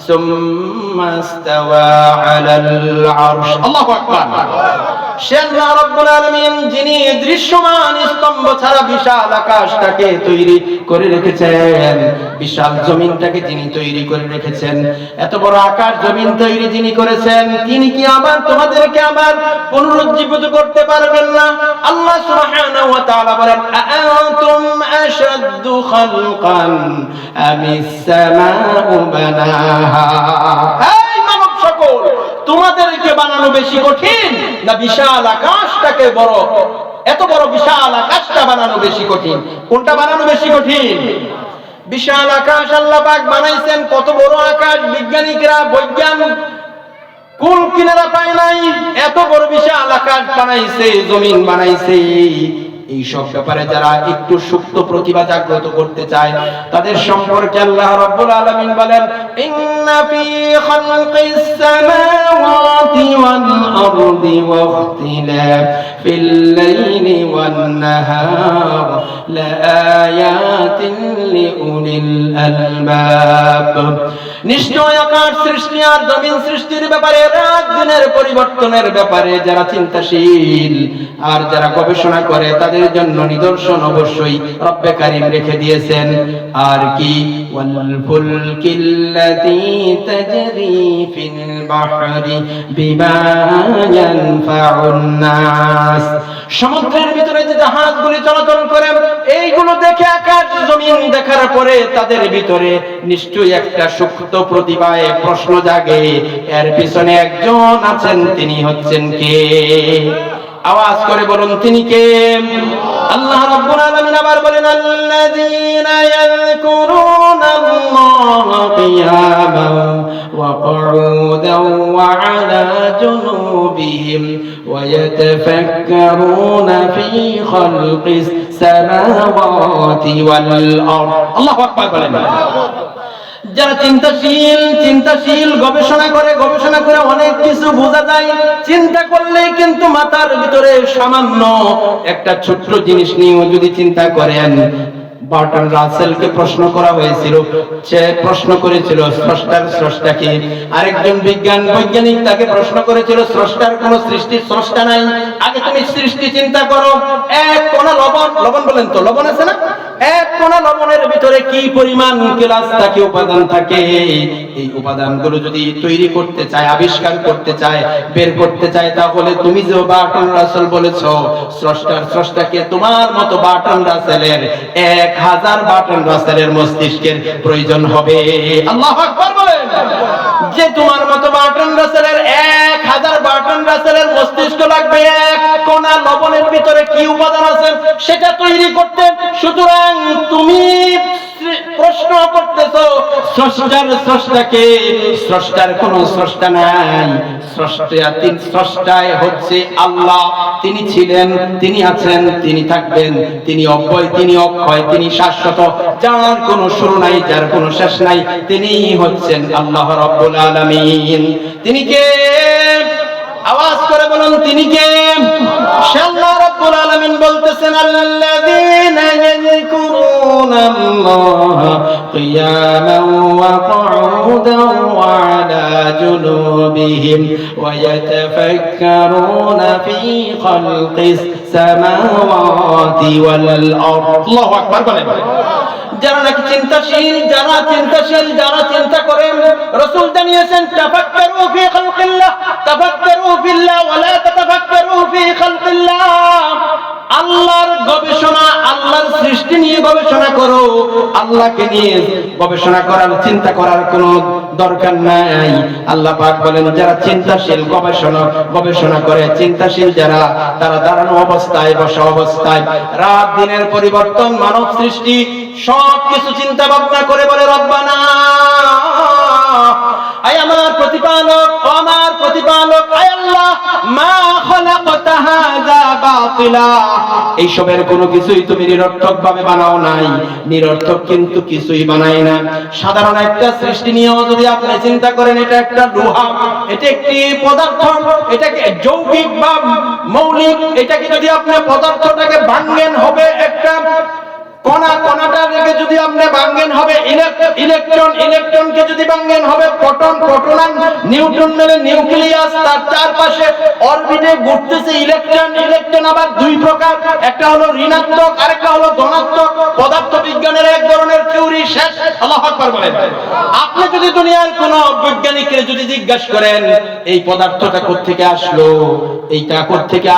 সুম্মা ইসতাওয়া আলাল আরশ। আল্লাহু আকবার। সে আল্লাহ রাব্বুল আলামিন যিনি দৃশ্যমান স্তম্ভ ছাড়া বিশাল আকাশটাকে তৈরি করে রেখেছেন, বিশাল জমিনটাকে যিনি তৈরি করে রেখেছেন, এত বড় আকাশ জমিন তৈরি যিনি করেছেন, তিনি কি আবার তোমাদেরকে আবার পুনরুজ্জীবিত করতে পারবেন না? আল্লাহ সুবহানাহু ওয়া তাআলা বলেন, আআনতুম আশাদ্দু খালকান আমিস সামাউ বানাহা। এই মানব সকল, তোমাদেরকে বানানো বেশি কঠিন না বিশাল আকাশটাকে বড় এত বড় বিশাল আকাশটা বানানো বেশি কঠিন। কোনটা বানানো বেশি কঠিন? বিশাল আকাশ আল্লাহ পাক বানাইছেন। কত বড় আকাশ, বিজ্ঞানীরা বৈজ্ঞানিক কুল কিনারা পায় নাই, এত বড় বিশাল আকাশ বানাইছে, জমিন বানাইছে। এই সব ব্যাপারে যারা একটু সুপ্ত প্রতিভা জাগ্রত করতে চায় তাদের সম্পর্কে আল্লাহ রাব্বুল আলামিন বলেন, ইন্না ফি খালকিস সামাওয়াতি ওয়াল আরদি ওয়া ইখতিলাফিল লাইলি ওয়ান নাহার লাআয়াতিন লিউলিল আলবাব। নিশ্চয় আকাশ সৃষ্টি আর জমিন সৃষ্টির ব্যাপারে, রাত দিনের পরিবর্তনের ব্যাপারে যারা চিন্তাশীল আর যারা গবেষণা করে তাদের জন্য নিদর্শন অবশ্যই রব্বে কারীম রেখে দিয়েছেন। আর কি? ওয়াল ফুলকিল্লাতী তাজরি ফিল বাহরি বিমা ইয়ানফাউন নাস। সমুদ্রের ভিতরে যে জাহাজগুলি চলাচল করে, এইগুলো দেখে আকাশ জমিন দেখার পরে তাদের ভিতরে নিশ্চয়ই একটা সুপ্ত প্রতিভায় প্রশ্ন জাগে, এর পিছনে একজন আছেন, তিনি হচ্ছেন কে? আওয়াজ করে বলুন, তিনি কে? আল্লাহ রাব্বুল আলামিন আবার বলেন, আল্লাযীনা ইয়াযকুরুনাল্লাহা কিয়ামান ওয়া কুউদান ওয়া আলা জুনুবিহিম ওয়া ইয়াতাফাক্কারুনা ফি খালকিস সামাওয়াতি ওয়াল আরদ। আল্লাহু আকবার বলেন। যারা চিন্তাশীল গবেষণা করে অনেক কিছু বোঝা যায়। চিন্তা করলেই কিন্তু মাথার ভিতরে সামান্য একটা ছোট্ট জিনিস নিয়েও যদি চিন্তা করেন। বার্টন রাসেলকে প্রশ্ন করা হয়েছিল, সে প্রশ্ন করেছিল স্রষ্টার স্রষ্টা কে? আরেকজন বৈজ্ঞানিক তাকে প্রশ্ন করেছিল স্রষ্টার কোন সৃষ্টির স্রষ্টা নাই, আগে তুমি সৃষ্টি চিন্তা করো। এক কণা লবণ বলেন তো, লবণ আছে না? এক কণা লবণের ভিতরে কি পরিমাণ কেলাস থাকে, উপাদান থাকে। এই উপাদানগুলো যদি তৈরি করতে চায়, আবিষ্কার করতে চায়, বের করতে চায়, তাহলে তুমি যে বার্টন রাসেল বলেছো স্রষ্টার স্রষ্টাকে, তোমার মতো বার্টন রাসেলের 1000 বার্টন রাসেলের মস্তিষ্কের প্রয়োজন হবে। আল্লাহু আকবার বলেন। যে তোমার মতো বার্টন রাসেলের 1000 বার্টন রাসেলের মস্তিষ্ক লাগবে এক কণা লবণের ভিতরে কি উপাদান আছে সেটা তৈরি করতে। সুতরাং তুমি প্রশ্ন করতেছো স্রষ্টার স্রষ্টাকে, স্রষ্টার কোন স্রষ্টা নাই। স্রষ্টায় হচ্ছে আল্লাহ। তিনি ছিলেন, তিনি আছেন, তিনি থাকবেন, তিনি অব্যয়, তিনি অক্ষয়, তিনি শাশ্বত, যার কোনো শুরু নাই, যার কোনো শেষ নাই। তিনি হচ্ছেন আল্লাহ রাব্বুল আলামিন। তিনি কে? আওয়াজ করে বলুন, তিনি কে? আল্লাহ রাব্বুল আলামিন বলতেছেন, আল্লাযীনা ইয়াযকুরুনাল্লাহা কিয়ামান ওয়া কুউদান ওয়া আলা জুনুবিহিম ওয়া ইয়াতাফাক্কারুনা ফি খালকিস সামাওয়াতি ওয়াল আরদ। আল্লাহু আকবার বলেন। যারা নাকি চিন্তাশীল, যারা চিন্তা করেন, রাসূল জানিয়েছেন তাফাক্কারু ফি খালকিল্লাহ, তাফাক্কারু ফিল্লাহ ওয়া লা তাতাফাক্কারু ফি খালকিল্লাহ। আল্লাহর গবেষণা, আল্লাহর সৃষ্টি নিয়ে গবেষণা করো, আল্লাহকে নিয়ে গবেষণা করার, চিন্তা করার কোনো দরকার নাই। আল্লাহ পাক বলেন, যারা চিন্তাশীল গবেষণা করে, চিন্তাশীল যারা, তারা দাঁড়ানো অবস্থায়, বসা অবস্থায়, রাত দিনের পরিবর্তন, মানব সৃষ্টি সবকিছু চিন্তা ভাবনা করে বলে, রব্বানা, আয় আমার প্রতিপালক, ও আমার প্রতিপালক, আয় আল্লাহ, মা খালাকতা হাযা বাতিলা। এইসবের কোনো কিছুই তুমি নিরর্থক ভাবে বানাও নাই। নিরর্থক কিন্তু কিছুই বানাই না। সাধারণ একটা সৃষ্টি নিয়েও যদি আপনি চিন্তা করেন, এটা একটা লোহা, এটা একটি পদার্থ, এটাকে যৌগিক বা মৌলিক, এটাকে যদি আপনি পদার্থটাকে ভাঙেন হবে একটা কণাটা রেখে যদি আপনি ভাঙেন হবে ইলেকট্রনকে যদি ভাঙেন হবে প্রোটন, প্রোটন নিউট্রন মেলে নিউক্লিয়াস, তার চারপাশে অরবিটে ঘুরতেছে ইলেকট্রন আবার দুই প্রকার, একটা হলো ঋণাত্মক, আরেকটা হলো ধনাত্মক। পদার্থবিজ্ঞানের এক ধরনের থিওরি শেষ। আল্লাহু আকবার বলেন। আপনি যদি দুনিয়ার কোন বৈজ্ঞানিককে যদি জিজ্ঞাসা করেন এই পদার্থটা কোত্থেকে আসলো, এইটা কোত্থেকে